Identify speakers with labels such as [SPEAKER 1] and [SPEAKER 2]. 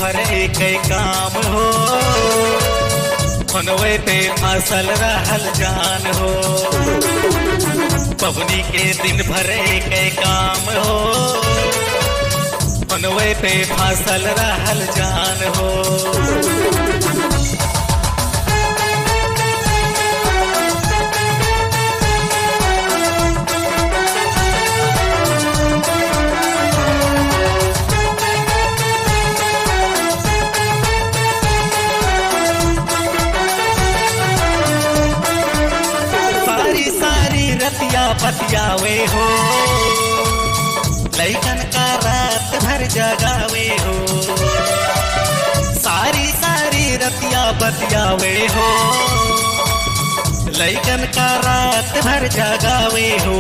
[SPEAKER 1] भर एक काम हो, फोनवे पे फसल रहल जान हो। बबनी के दिन भर एक काम हो, फोनवे पे फसल रहल जान हो। रतिया बतियावे हो, लइकन का रात भर जगावे हो। सारी सारी रतिया बतियावे हो, लइकन का रात भर जगावे हो।